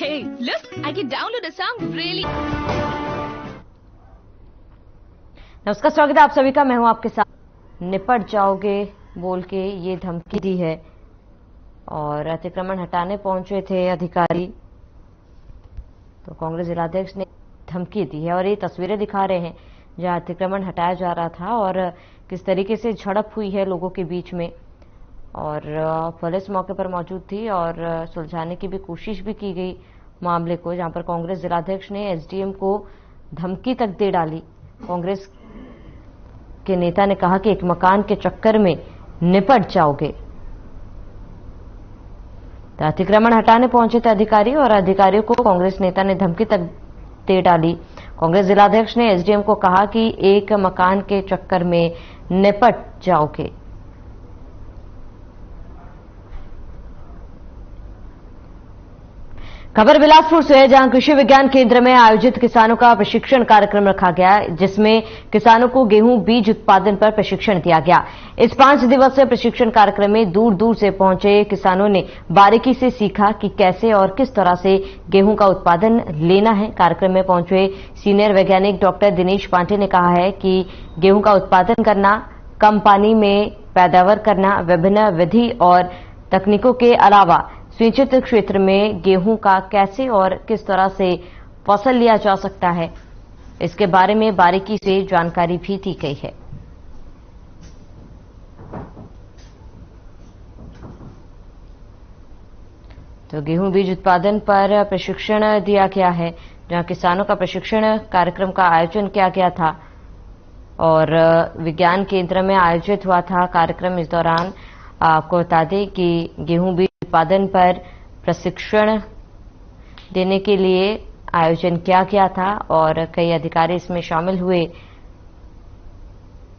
Hey, look, I can download a song really. नमस्कार, स्वागत है आप सभी का। मैं हूं आपके साथ। निपट जाओगे बोल के ये धमकी दी है और अतिक्रमण हटाने पहुंचे थे अधिकारी, तो कांग्रेस जिलाध्यक्ष ने धमकी दी है और ये तस्वीरें दिखा रहे हैं जहां अतिक्रमण हटाया जा रहा था और किस तरीके से झड़प हुई है लोगों के बीच में। और पुलिस मौके पर मौजूद थी और सुलझाने की भी कोशिश भी की गई मामले को, जहां पर कांग्रेस जिलाध्यक्ष ने एसडीएम को धमकी तक दे डाली। कांग्रेस के नेता ने कहा कि एक मकान के चक्कर में निपट जाओगे। तो अतिक्रमण हटाने पहुंचे थे अधिकारी और अधिकारियों को कांग्रेस नेता ने धमकी तक दे डाली। कांग्रेस जिलाध्यक्ष ने एसडीएम को कहा कि एक मकान के चक्कर में निपट जाओगे। खबर बिलासपुर से है, जहां कृषि विज्ञान केंद्र में आयोजित किसानों का प्रशिक्षण कार्यक्रम रखा गया, जिसमें किसानों को गेहूं बीज उत्पादन पर प्रशिक्षण दिया गया। इस 5 दिवसीय प्रशिक्षण कार्यक्रम में दूर दूर से पहुंचे किसानों ने बारीकी से सीखा कि कैसे और किस तरह से गेहूं का उत्पादन लेना है। कार्यक्रम में पहुंचे सीनियर वैज्ञानिक डॉक्टर दिनेश पांडे ने कहा है कि गेहूं का उत्पादन करना, कम पानी में पैदावार करना, विभिन्न विधि और तकनीकों के अलावा सिंचित क्षेत्र में गेहूं का कैसे और किस तरह से फसल लिया जा सकता है, इसके बारे में बारीकी से जानकारी भी दी गई है। तो गेहूं बीज उत्पादन पर प्रशिक्षण दिया गया है, जहां किसानों का प्रशिक्षण कार्यक्रम का आयोजन किया गया था और विज्ञान केंद्र में आयोजित हुआ था कार्यक्रम। इस दौरान आपको बता दें कि गेहूं बीज उत्पादन पर प्रशिक्षण देने के लिए आयोजन किया गया था और कई अधिकारी इसमें शामिल हुए।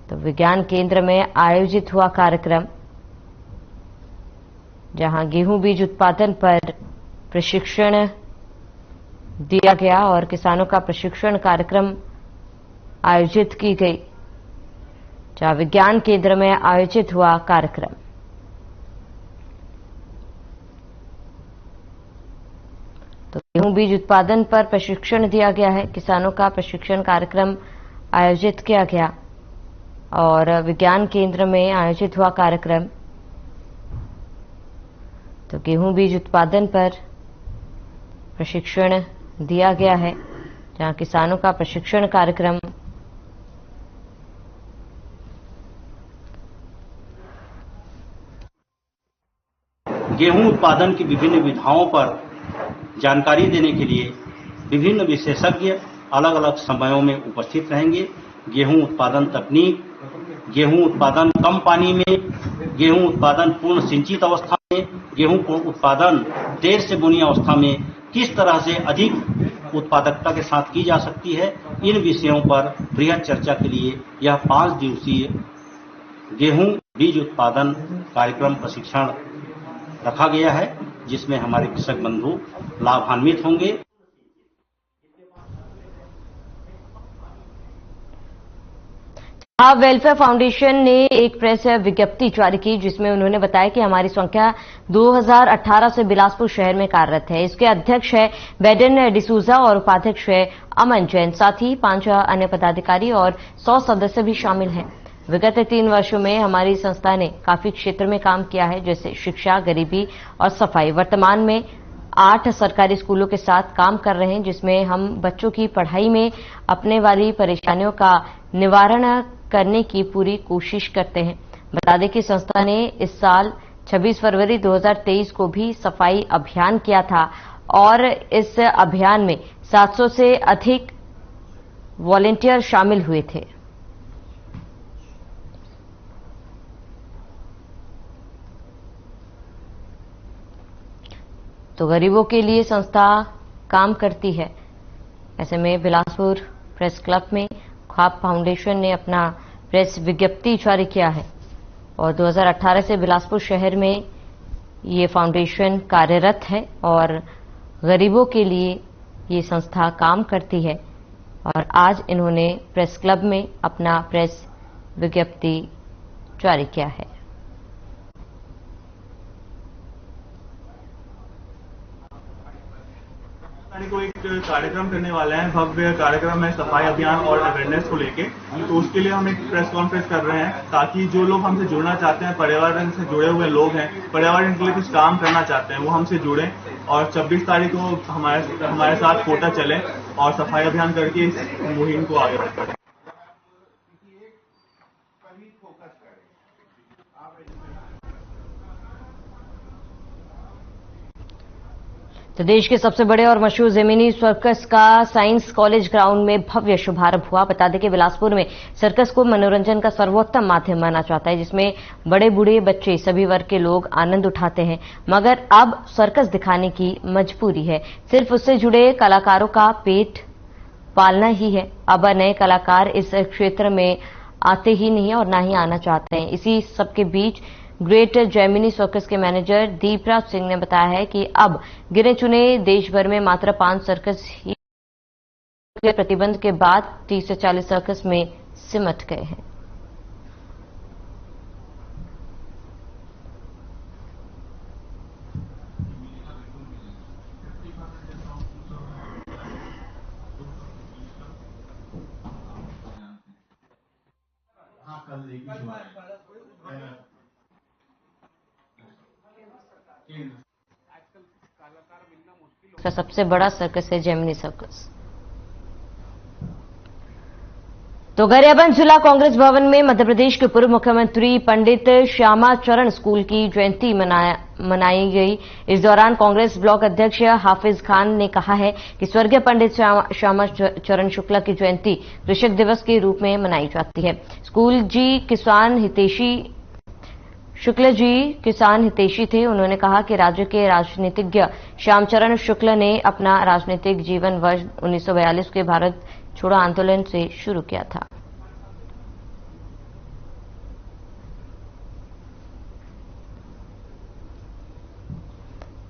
तो विज्ञान केंद्र में आयोजित हुआ कार्यक्रम, जहां गेहूं बीज उत्पादन पर प्रशिक्षण दिया गया और किसानों का प्रशिक्षण कार्यक्रम आयोजित की गई, जहां विज्ञान केंद्र में आयोजित हुआ कार्यक्रम। तो गेहूं बीज उत्पादन पर प्रशिक्षण दिया गया है, किसानों का प्रशिक्षण कार्यक्रम आयोजित किया गया और विज्ञान केंद्र में आयोजित हुआ कार्यक्रम। तो गेहूं बीज उत्पादन पर प्रशिक्षण दिया गया है, जहां किसानों का प्रशिक्षण कार्यक्रम गेहूं उत्पादन की विभिन्न विधाओं पर जानकारी देने के लिए विभिन्न विशेषज्ञ अलग अलग समयों में उपस्थित रहेंगे। गेहूं उत्पादन तकनीक, गेहूं उत्पादन कम पानी में, गेहूं उत्पादन पूर्ण सिंचित अवस्था में, गेहूं को उत्पादन देर से बुनी अवस्था में किस तरह से अधिक उत्पादकता के साथ की जा सकती है, इन विषयों पर बृहद चर्चा के लिए यह 5 दिवसीय गेहूं बीज उत्पादन कार्यक्रम प्रशिक्षण रखा गया है, जिसमें हमारे कृषक बंधु लाभान्वित होंगे। वेलफेयर फाउंडेशन ने एक प्रेस विज्ञप्ति जारी की, जिसमें उन्होंने बताया कि हमारी संख्या 2018 से बिलासपुर शहर में कार्यरत है। इसके अध्यक्ष है बेडन डिसूजा और उपाध्यक्ष है अमन जैन। साथ ही 5 अन्य पदाधिकारी और 100 सदस्य भी शामिल हैं। विगत 3 वर्षों में हमारी संस्था ने काफी क्षेत्र में काम किया है, जैसे शिक्षा, गरीबी और सफाई। वर्तमान में 8 सरकारी स्कूलों के साथ काम कर रहे हैं, जिसमें हम बच्चों की पढ़ाई में अपने वाली परेशानियों का निवारण करने की पूरी कोशिश करते हैं। बता दें कि संस्था ने इस साल 26 फरवरी 2023 को भी सफाई अभियान किया था और इस अभियान में 700 से अधिक वॉलंटियर शामिल हुए थे। तो गरीबों के लिए संस्था काम करती है। ऐसे में बिलासपुर प्रेस क्लब में ख्वाब फाउंडेशन ने अपना प्रेस विज्ञप्ति जारी किया है और 2018 से बिलासपुर शहर में ये फाउंडेशन कार्यरत है और गरीबों के लिए ये संस्था काम करती है। और आज इन्होंने प्रेस क्लब में अपना प्रेस विज्ञप्ति जारी किया है। को एक कार्यक्रम करने वाला है, भव्य कार्यक्रम है सफाई अभियान और अवेयरनेस को लेके। तो उसके लिए हम एक प्रेस कॉन्फ्रेंस कर रहे हैं ताकि जो लोग हमसे जुड़ना चाहते हैं, पर्यावरण से जुड़े हुए लोग हैं, पर्यावरण के लिए कुछ काम करना चाहते हैं, वो हमसे जुड़ें और 26 तारीख को हमारे साथ कोटा चलें और सफाई अभियान करके इस मुहिम को आगे बढ़ाएं। तो देश के सबसे बड़े और मशहूर जमीनी सर्कस का साइंस कॉलेज ग्राउंड में भव्य शुभारंभ हुआ। बता दें कि बिलासपुर में सर्कस को मनोरंजन का सर्वोत्तम माध्यम माना जाता है, जिसमें बड़े बूढ़े बच्चे सभी वर्ग के लोग आनंद उठाते हैं। मगर अब सर्कस दिखाने की मजबूरी है, सिर्फ उससे जुड़े कलाकारों का पेट पालना ही है। अब नए कलाकार इस क्षेत्र में आते ही नहीं और ना ही आना चाहते हैं। इसी सबके बीच ग्रेट जेमिनी सर्कस के मैनेजर दीपराज सिंह ने बताया है कि अब गिने चुने देश भर में मात्र 5 सर्कस ही प्रतिबंध के बाद 30 से 40 सर्कस में सिमट गए हैं। का सबसे बड़ा सर्कस है जेमिनी सर्कस। तो गरियाबंद जिला कांग्रेस भवन में मध्य प्रदेश के पूर्व मुख्यमंत्री पंडित श्यामाचरण स्कूल की जयंती मनाई गई। इस दौरान कांग्रेस ब्लॉक अध्यक्ष हाफिज खान ने कहा है कि स्वर्गीय पंडित श्यामाचरण शुक्ला की जयंती कृषक दिवस के रूप में मनाई जाती है। शुक्ल जी किसान हितैषी थे। उन्होंने कहा कि राज्य के राजनीतिज्ञ श्यामचरण शुक्ल ने अपना राजनीतिक जीवन वर्ष 1942 के भारत छोड़ो आंदोलन से शुरू किया था।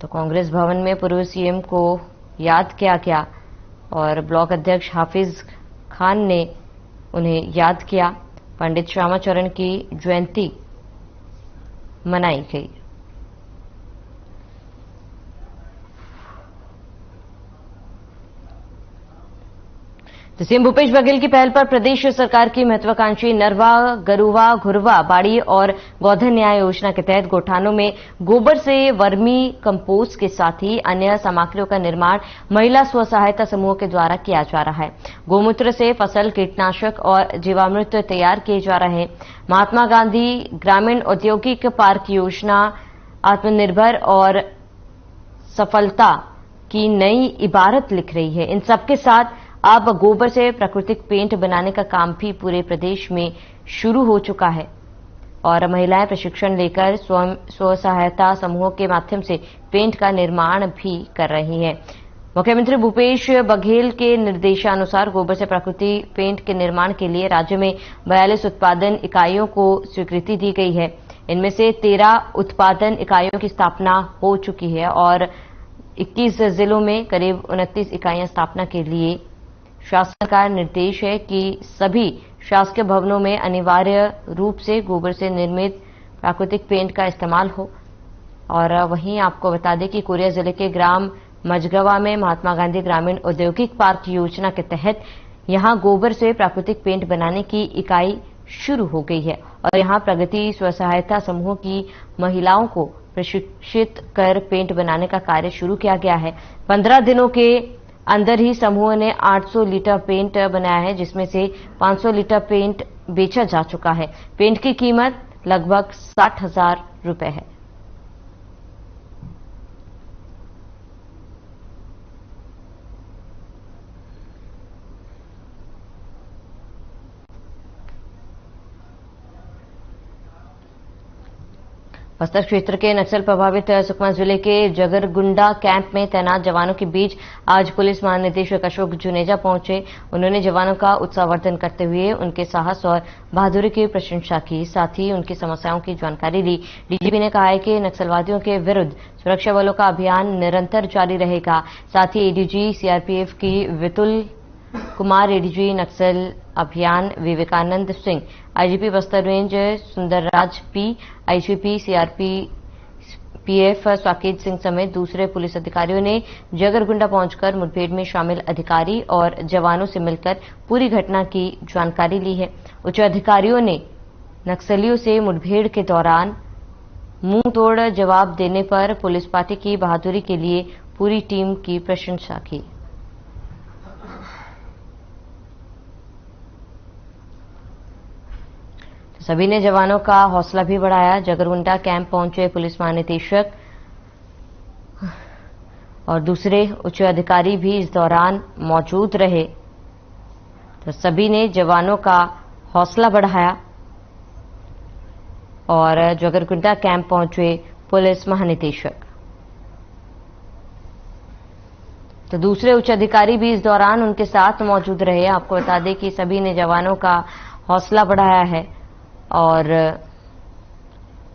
तो कांग्रेस भवन में पूर्व सीएम को याद किया गया और ब्लॉक अध्यक्ष हाफिज खान ने उन्हें याद किया। पंडित श्यामाचरण की जयंती मनाई गई। तो सीएम भूपेश बघेल की पहल पर प्रदेश सरकार की महत्वाकांक्षी नरवा, गरुवा, घुरवा, बाड़ी और गोधन न्याय योजना के तहत गौठानों में गोबर से वर्मी कंपोस्ट के साथ ही अन्य सामग्रियों का निर्माण महिला स्व सहायता समूहों के द्वारा किया जा रहा है। गोमूत्र से फसल, कीटनाशक और जीवामृत तैयार किए जा रहे हैं। महात्मा गांधी ग्रामीण औद्योगिक पार्क योजना आत्मनिर्भर और सफलता की नई इबारत लिख रही है। इन सबके साथ अब गोबर से प्राकृतिक पेंट बनाने का काम भी पूरे प्रदेश में शुरू हो चुका है और महिलाएं प्रशिक्षण लेकर स्व सहायता समूहों के माध्यम से पेंट का निर्माण भी कर रही हैं। मुख्यमंत्री भूपेश बघेल के निर्देशानुसार गोबर से प्राकृतिक पेंट के निर्माण के लिए राज्य में 42 उत्पादन इकाइयों को स्वीकृति दी गई है। इनमें से 13 उत्पादन इकाइयों की स्थापना हो चुकी है और 21 जिलों में करीब 29 इकाइयां स्थापना के लिए शासन का निर्देश है कि सभी शासकीय भवनों में अनिवार्य रूप से गोबर से निर्मित प्राकृतिक पेंट का इस्तेमाल हो। और वहीं आपको बता दें कि कोरिया जिले के ग्राम मझगवा में महात्मा गांधी ग्रामीण औद्योगिक पार्क योजना के तहत यहां गोबर से प्राकृतिक पेंट बनाने की इकाई शुरू हो गई है और यहां प्रगति स्व सहायता समूहों की महिलाओं को प्रशिक्षित कर पेंट बनाने का कार्य शुरू किया गया है। 15 दिनों के अंदर ही समूह ने 800 लीटर पेंट बनाया है, जिसमें से 500 लीटर पेंट बेचा जा चुका है। पेंट की कीमत लगभग 60,000 रुपए है। बस्तर क्षेत्र के नक्सल प्रभावित सुकमा जिले के जगरगुंडा कैंप में तैनात जवानों के बीच आज पुलिस महानिदेशक अशोक जुनेजा पहुंचे। उन्होंने जवानों का उत्साहवर्धन करते हुए उनके साहस और बहादुरी की प्रशंसा की, साथ ही उनकी समस्याओं की जानकारी ली। डीजीपी ने कहा है कि नक्सलवादियों के विरुद्ध सुरक्षा बलों का अभियान निरंतर जारी रहेगा। साथ ही एडीजी सीआरपीएफ की विपुल कुमार, एडीजी नक्सल अभियान Vivekanand Singh, IGP Bastar range Sundarraj P, IGP CRP PF Saket Singh समेत दूसरे पुलिस अधिकारियों ने जगरगुंडा पहुंचकर मुठभेड़ में शामिल अधिकारी और जवानों से मिलकर पूरी घटना की जानकारी ली है। उच्च अधिकारियों ने नक्सलियों से मुठभेड़ के दौरान मुंह तोड़ जवाब देने पर पुलिस पार्टी की बहादुरी के लिए पूरी टीम की प्रशंसा की। सभी ने जवानों का हौसला भी बढ़ाया। जगरगुंडा कैंप पहुंचे पुलिस महानिदेशक और दूसरे उच्च अधिकारी भी इस दौरान मौजूद रहे। तो सभी ने जवानों का हौसला बढ़ाया और जगरगुंडा कैंप पहुंचे पुलिस महानिदेशक। तो दूसरे उच्च अधिकारी भी इस दौरान उनके साथ मौजूद रहे। आपको बता दें कि सभी ने जवानों का हौसला बढ़ाया है और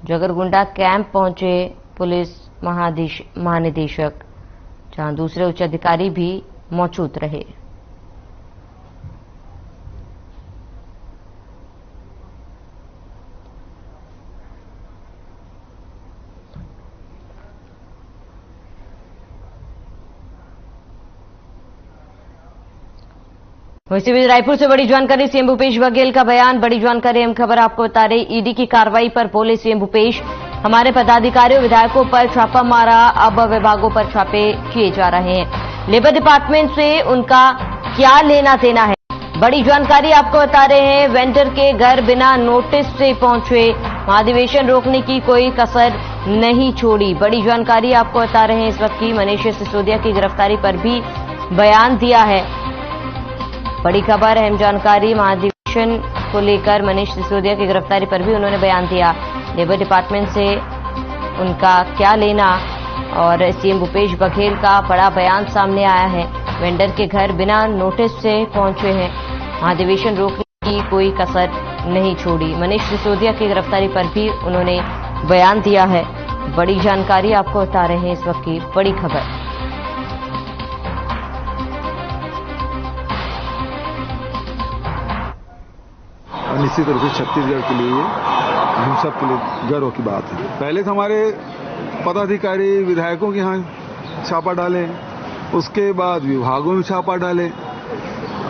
जगरगुंडा कैंप पहुंचे पुलिस महानिदेशक, जहां दूसरे उच्च अधिकारी भी मौजूद रहे। वैसे भी रायपुर से बड़ी जानकारी, सीएम भूपेश बघेल का बयान। बड़ी जानकारी अहम खबर आपको बता रहे, ईडी की कार्रवाई पर बोले सीएम भूपेश, हमारे पदाधिकारियों विधायकों पर छापा मारा, अब विभागों पर छापे किए जा रहे हैं। लेबर डिपार्टमेंट से उनका क्या लेना देना है, बड़ी जानकारी आपको बता रहे हैं। वेंडर के घर बिना नोटिस से पहुंचे, महाधिवेशन रोकने की कोई कसर नहीं छोड़ी। बड़ी जानकारी आपको बता रहे हैं इस वक्त की। मनीष सिसोदिया की गिरफ्तारी पर भी बयान दिया है। बड़ी खबर, अहम जानकारी, महाधिवेशन को लेकर मनीष सिसोदिया की गिरफ्तारी पर भी उन्होंने बयान दिया। लेबर डिपार्टमेंट से उनका क्या लेना और सीएम भूपेश बघेल का बड़ा बयान सामने आया है। वेंडर के घर बिना नोटिस से पहुंचे हैं, महाधिवेशन रोकने की कोई कसर नहीं छोड़ी। मनीष सिसोदिया की गिरफ्तारी पर भी उन्होंने बयान दिया है। बड़ी जानकारी आपको बता रहे हैं इस वक्त की बड़ी खबर। निश्चित रूप से छत्तीसगढ़ के लिए, हम सब के लिए गर्व की बात है। पहले तो हमारे पदाधिकारी विधायकों के यहाँ छापा डाले, उसके बाद विभागों में छापा डाले।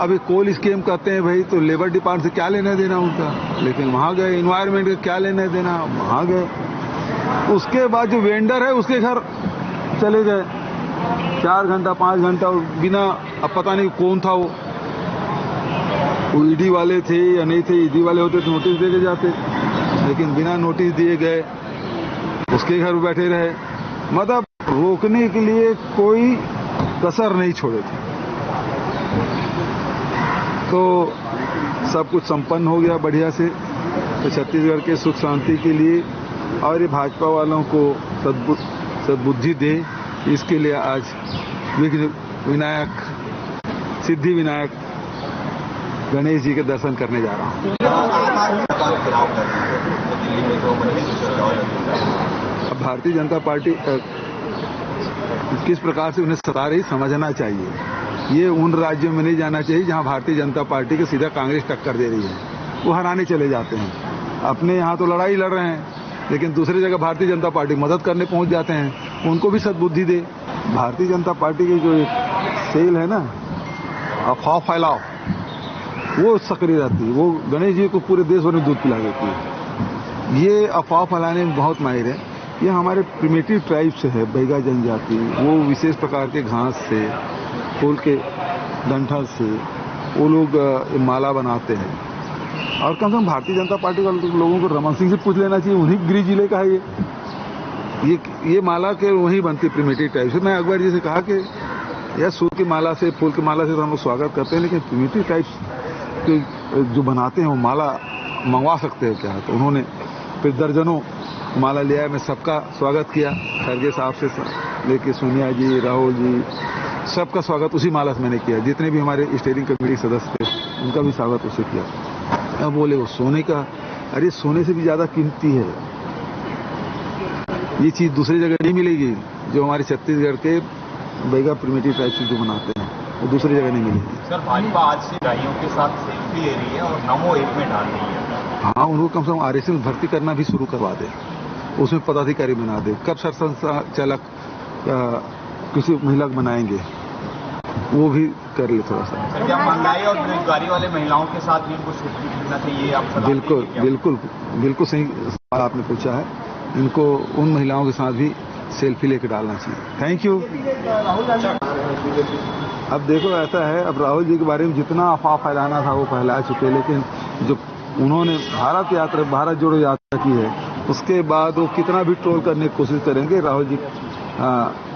अभी कोल स्कीम कहते हैं भाई, तो लेबर डिपार्टमेंट से क्या लेना देना उनका, लेकिन वहां गए। इन्वायरमेंट का क्या लेना देना, वहां गए। उसके बाद जो वेंडर है उसके घर चले गए, 4 घंटा 5 घंटा बिना, अब पता नहीं कौन था वो ईडी वाले थे या नहीं थे। ईडी वाले होते तो नोटिस दे के जाते, लेकिन बिना नोटिस दिए गए, उसके घर बैठे रहे। मतलब रोकने के लिए कोई कसर नहीं छोड़े थे। तो सब कुछ संपन्न हो गया बढ़िया से। तो छत्तीसगढ़ के सुख शांति के लिए और ये भाजपा वालों को सद्बुद्धि दे, इसके लिए आज विघ्न विनायक, सिद्धि विनायक गणेश जी के दर्शन करने जा रहा हूँ। अब भारतीय जनता पार्टी किस प्रकार से उन्हें सता रही समझना चाहिए। ये उन राज्यों में नहीं जाना चाहिए जहां भारतीय जनता पार्टी के सीधा कांग्रेस टक्कर दे रही है, वो हराने चले जाते हैं। अपने यहाँ तो लड़ाई लड़ रहे हैं, लेकिन दूसरी जगह भारतीय जनता पार्टी मदद करने पहुंच जाते हैं। उनको भी सद्बुद्धि दे। भारतीय जनता पार्टी की जो सेल है ना, अफवाह फैलाओ, वो सक्रिय रहती है। वो गणेश जी को पूरे देश भर में दूध पिला देती है। ये अफवाह फैलाने में बहुत माहिर है। ये हमारे प्रिमिटिव ट्राइब से है, बैगा जनजाति। वो विशेष प्रकार के घास से, फूल के डंठल से वो लोग माला बनाते हैं। और कम से कम भारतीय जनता पार्टी वाले लोगों को रमन सिंह से पूछ लेना चाहिए, उन्हीं गृह जिले का है ये माला के वहीं बनती प्रिमिटिव ट्राइब से। मैं अकबर जी से कहा कि यह सूत की माला से, फूल की माला से तो हम लोग स्वागत करते हैं, लेकिन प्रिमिटिव ट्राइब्स जो बनाते हैं वो माला मंगवा सकते हैं क्या? तो उन्होंने फिर दर्जनों माला लिया है। मैं सबका स्वागत किया, खरगे साहब से लेके सोनिया जी, राहुल जी, सबका स्वागत उसी माला से मैंने किया। जितने भी हमारे स्टीयरिंग कमेटी सदस्य थे उनका भी स्वागत उससे किया। अब बोले वो सोने का, अरे सोने से भी ज्यादा कीमती है ये चीज, दूसरी जगह नहीं मिलेगी। जो हमारे छत्तीसगढ़ के बैगा प्रिमिटिव टाइप से जो बनाते हैं वो दूसरी जगह नहीं मिलेगी। सर, भाजपा आज से गायों के साथ सेल्फी ले रही है और नमो ऐप में डाल रही है। हाँ, उनको कम से कम आरएसएस में भर्ती करना भी शुरू करवा दे। उसमें पदाधिकारी बना दे। कब सरसंघचालक किसी महिला को बनाएंगे, वो भी कर ले थोड़ा सा। सर, क्या महंगाई और बेरोजगारी वाले महिलाओं के साथ भी इनको छूट मिलना चाहिए? आप सलाह बिल्कुल देंगे क्या? बिल्कुल सही सवाल आपने पूछा है। इनको उन महिलाओं के साथ भी सेल्फी लेके डालना चाहिए। Thank you. अब देखो ऐसा है, अब राहुल जी के बारे में जितना अफवाह फैलाना था वो फैला चुके, लेकिन जो उन्होंने भारत जोड़ो यात्रा की है, उसके बाद वो कितना भी ट्रोल करने की कोशिश करेंगे, राहुल जी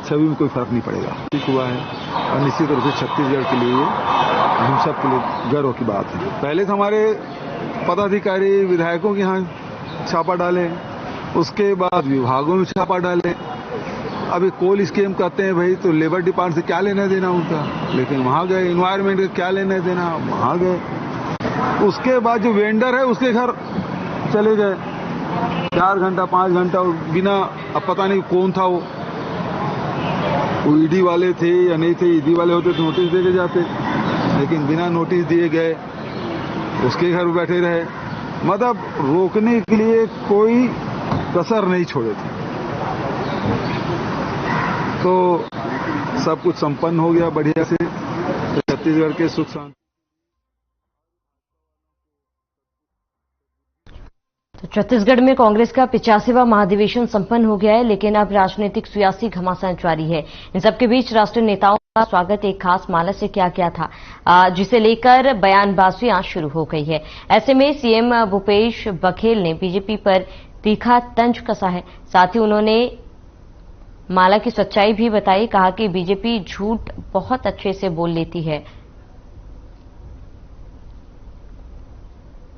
छवि में कोई फर्क नहीं पड़ेगा। ठीक हुआ है और निश्चित रूप से छत्तीसगढ़ के लिए, हम सब के लिए गर्व की बात है। पहले तो हमारे पदाधिकारी विधायकों के यहाँ छापा डाले, उसके बाद विभागों में छापा डाले। अभी कोल स्कीम कहते हैं भाई, तो लेबर डिपार्टमेंट से क्या लेना देना उनका, लेकिन वहां गए। एनवायरमेंट का क्या लेना देना, वहां गए। उसके बाद जो वेंडर है उसके घर चले गए 4 घंटा 5 घंटा बिना, अब पता नहीं कौन था वो ईडी वाले थे या नहीं थे। ईडी वाले होते तो नोटिस दे के जाते, लेकिन बिना नोटिस दिए गए, उसके घर बैठे रहे। मतलब रोकने के लिए कोई कसर नहीं छोड़े थे। तो सब कुछ संपन्न हो गया बढ़िया से छत्तीसगढ़ के सुख शांति। तो छत्तीसगढ़ में कांग्रेस का 85वां महाधिवेशन संपन्न हो गया है, लेकिन अब राजनीतिक सियासी घमासान जारी है। इन सबके बीच राष्ट्रीय नेताओं का स्वागत एक खास माला से किया गया था, जिसे लेकर बयानबाजियां शुरू हो गई है। ऐसे में सीएम भूपेश बघेल ने बीजेपी पर तीखा तंज कसा है। साथ ही उन्होंने माला की सच्चाई भी बताई। कहा कि बीजेपी झूठ बहुत अच्छे से बोल लेती है।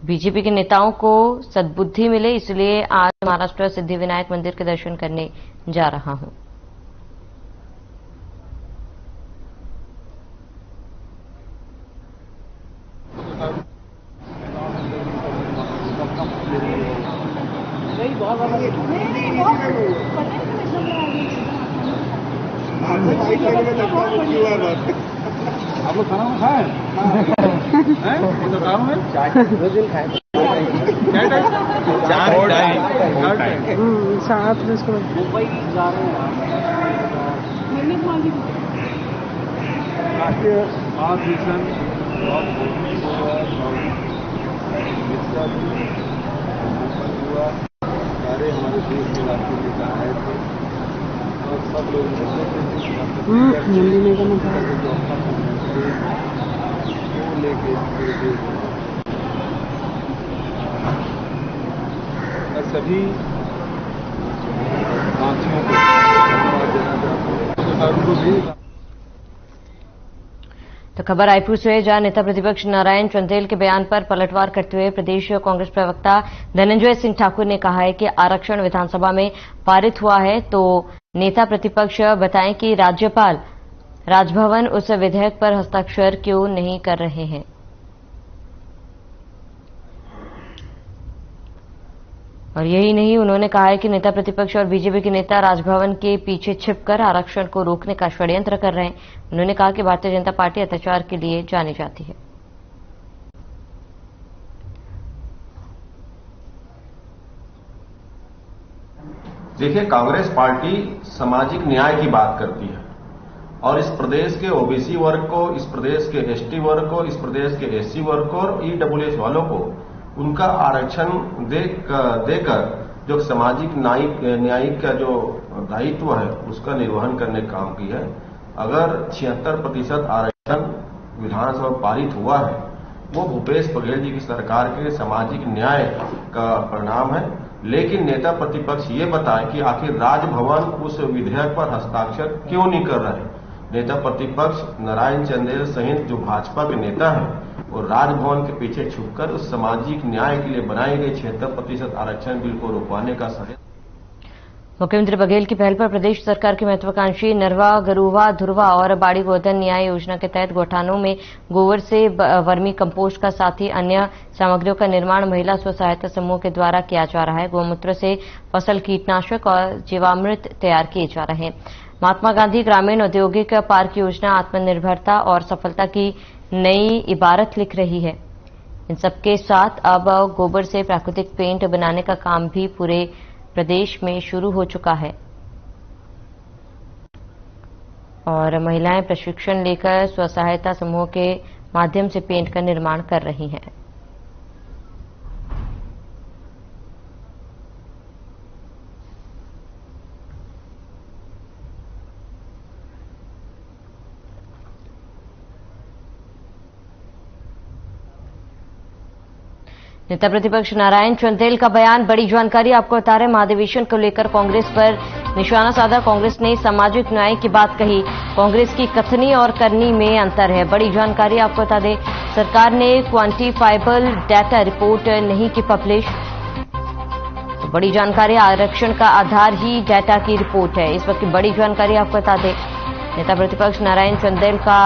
बीजेपी के नेताओं को सद्बुद्धि मिले, इसलिए आज महाराष्ट्र सिद्धिविनायक मंदिर के दर्शन करने जा रहा हूं। आप लोग खाना खाए चाय साथ में इसको मुंबई जा रहे हैं। राष्ट्रीय महाधिवेशन हुआ, सारे हमारे देश के राष्ट्रीय नेता आए थे और सब लोग हिंदी में लेके सभी साथियों को भी। तो खबर रायपुर से है, जहां नेता प्रतिपक्ष नारायण चंदेल के बयान पर पलटवार करते हुए प्रदेश कांग्रेस प्रवक्ता धनंजय सिंह ठाकुर ने कहा है कि आरक्षण विधानसभा में पारित हुआ है, तो नेता प्रतिपक्ष बताएं कि राज्यपाल राजभवन उस विधेयक पर हस्ताक्षर क्यों नहीं कर रहे हैं। और यही नहीं, उन्होंने कहा है कि नेता प्रतिपक्ष और बीजेपी के नेता राजभवन के पीछे छिपकर आरक्षण को रोकने का षड्यंत्र कर रहे हैं। उन्होंने कहा कि भारतीय जनता पार्टी अत्याचार के लिए जानी जाती है। देखिए, कांग्रेस पार्टी सामाजिक न्याय की बात करती है और इस प्रदेश के ओबीसी वर्ग को, इस प्रदेश के एसटी वर्ग को, इस प्रदेश के एससी वर्ग को और ईडब्ल्यूएस वालों को उनका आरक्षण देकर जो सामाजिक न्यायिक का जो दायित्व है उसका निर्वहन करने का काम की है। अगर 76% आरक्षण विधानसभा पारित हुआ है, वो भूपेश बघेल जी की सरकार के सामाजिक न्याय का परिणाम है। लेकिन नेता प्रतिपक्ष ये बताए कि आखिर राजभवन उस विधेयक पर हस्ताक्षर क्यों नहीं कर रहे। नेता प्रतिपक्ष नारायण चंदेल सहित जो भाजपा के नेता हैं और राजभवन के पीछे छुपकर उस सामाजिक न्याय के लिए बनाई गई 76% आरक्षण बिल को रोकवाने का षड्यंत्र। मुख्यमंत्री बघेल की पहल पर प्रदेश सरकार की महत्वाकांक्षी नरवा, गरुवा, धुरवा और बाड़ी गोधन न्याय योजना के तहत गौठानों में गोबर से वर्मी कंपोस्ट का साथ ही अन्य सामग्रियों का निर्माण महिला स्व सहायता समूह के द्वारा किया जा रहा है। गौमूत्र से फसल कीटनाशक और जीवामृत तैयार किए जा रहे हैं। महात्मा गांधी ग्रामीण औद्योगिक पार्क योजना आत्मनिर्भरता और सफलता की नई इबारत लिख रही है। इन सबके साथ अब गोबर से प्राकृतिक पेंट बनाने का काम भी पूरे प्रदेश में शुरू हो चुका है और महिलाएं प्रशिक्षण लेकर स्व सहायता समूह के माध्यम से पेंट का निर्माण कर रही हैं। नेता प्रतिपक्ष नारायण चंदेल का बयान, बड़ी जानकारी आपको बता रहे। महाधिवेशन को लेकर कांग्रेस पर निशाना साधा। कांग्रेस ने सामाजिक न्याय की बात कही। कांग्रेस की कथनी और करनी में अंतर है। बड़ी जानकारी आपको बता दें, सरकार ने क्वांटिफाइबल डाटा रिपोर्ट नहीं की पब्लिश। तो बड़ी जानकारी, आरक्षण का आधार ही डाटा की रिपोर्ट है। इस वक्त की बड़ी जानकारी आपको बता दें, नेता प्रतिपक्ष नारायण चंदेल का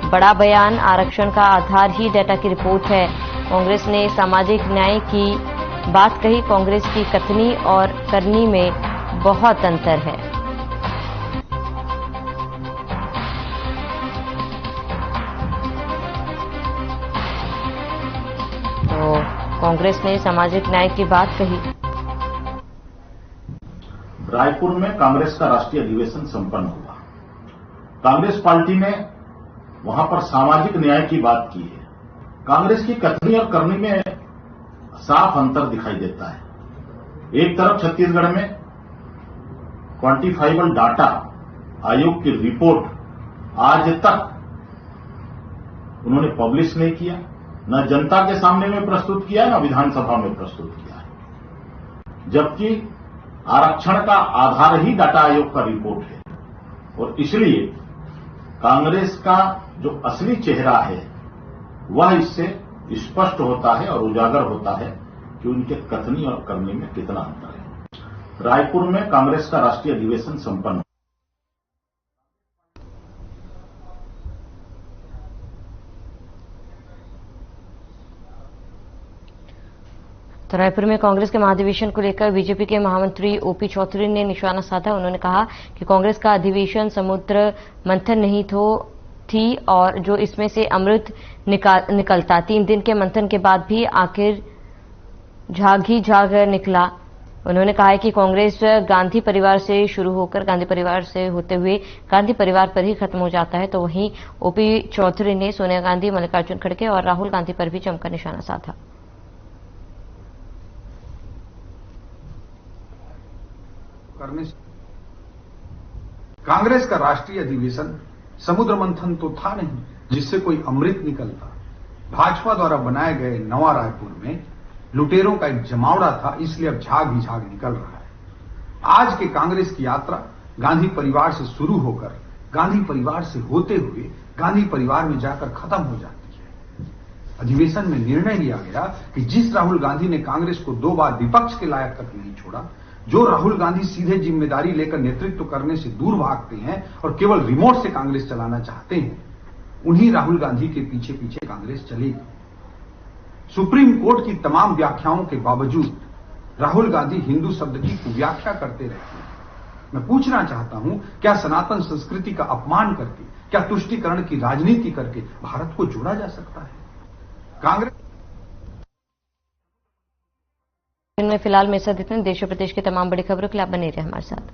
बड़ा बयान, आरक्षण का आधार ही डाटा की रिपोर्ट है। कांग्रेस ने सामाजिक न्याय की बात कही। कांग्रेस की कथनी और करनी में बहुत अंतर है। तो कांग्रेस ने सामाजिक न्याय की बात कही। रायपुर में कांग्रेस का राष्ट्रीय अधिवेशन संपन्न हुआ। कांग्रेस पार्टी ने वहां पर सामाजिक न्याय की बात की है। कांग्रेस की कथनी और करनी में साफ अंतर दिखाई देता है। एक तरफ छत्तीसगढ़ में क्वांटिफाइबल डाटा आयोग की रिपोर्ट आज तक उन्होंने पब्लिश नहीं किया, न जनता के सामने में प्रस्तुत किया, न विधानसभा में प्रस्तुत किया है। जबकि आरक्षण का आधार ही डाटा आयोग का रिपोर्ट है और इसलिए कांग्रेस का जो असली चेहरा है वह इससे स्पष्ट होता है और उजागर होता है कि उनके कथनी और करनी में कितना अंतर है। रायपुर में कांग्रेस का राष्ट्रीय अधिवेशन संपन्न हुआ। तो रायपुर में कांग्रेस के महाधिवेशन को लेकर बीजेपी के महामंत्री ओपी चौधरी ने निशाना साधा। उन्होंने कहा कि कांग्रेस का अधिवेशन समुद्र मंथन नहीं थी और जो इसमें से अमृत निकलता। 3 दिन के मंथन के बाद भी आखिर झाग ही झाग निकला। उन्होंने कहा है कि कांग्रेस गांधी परिवार से शुरू होकर गांधी परिवार से होते हुए गांधी परिवार पर ही खत्म हो जाता है। तो वहीं ओपी चौधरी ने सोनिया गांधी, मल्लिकार्जुन खड़गे और राहुल गांधी पर भी जमकर निशाना साधा। कांग्रेस का राष्ट्रीय अधिवेशन समुद्र मंथन तो था नहीं जिससे कोई अमृत निकलता। भाजपा द्वारा बनाए गए नवा रायपुर में लुटेरों का एक जमावड़ा था, इसलिए अब झाग ही झाग निकल रहा है। आज के कांग्रेस की यात्रा गांधी परिवार से शुरू होकर गांधी परिवार से होते हुए गांधी परिवार में जाकर खत्म हो जाती है। अधिवेशन में निर्णय लिया गया कि जिस राहुल गांधी ने कांग्रेस को 2 बार विपक्ष के लायक तक नहीं छोड़ा, जो राहुल गांधी सीधे जिम्मेदारी लेकर नेतृत्व करने से दूर भागते हैं और केवल रिमोट से कांग्रेस चलाना चाहते हैं, उन्हीं राहुल गांधी के पीछे पीछे कांग्रेस चलेगी। सुप्रीम कोर्ट की तमाम व्याख्याओं के बावजूद राहुल गांधी हिंदू शब्द की कुव्याख्या करते रहते हैं। मैं पूछना चाहता हूं, क्या सनातन संस्कृति का अपमान करके, क्या तुष्टीकरण की राजनीति करके भारत को जोड़ा जा सकता है? कांग्रेस में फिलहाल मेरे साथ इतने। देश और प्रदेश की तमाम बड़ी खबरों के लिए आप बने रहे हमारे साथ।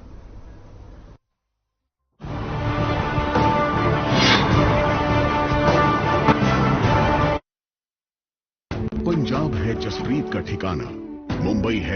पंजाब है जसप्रीत का ठिकाना, मुंबई है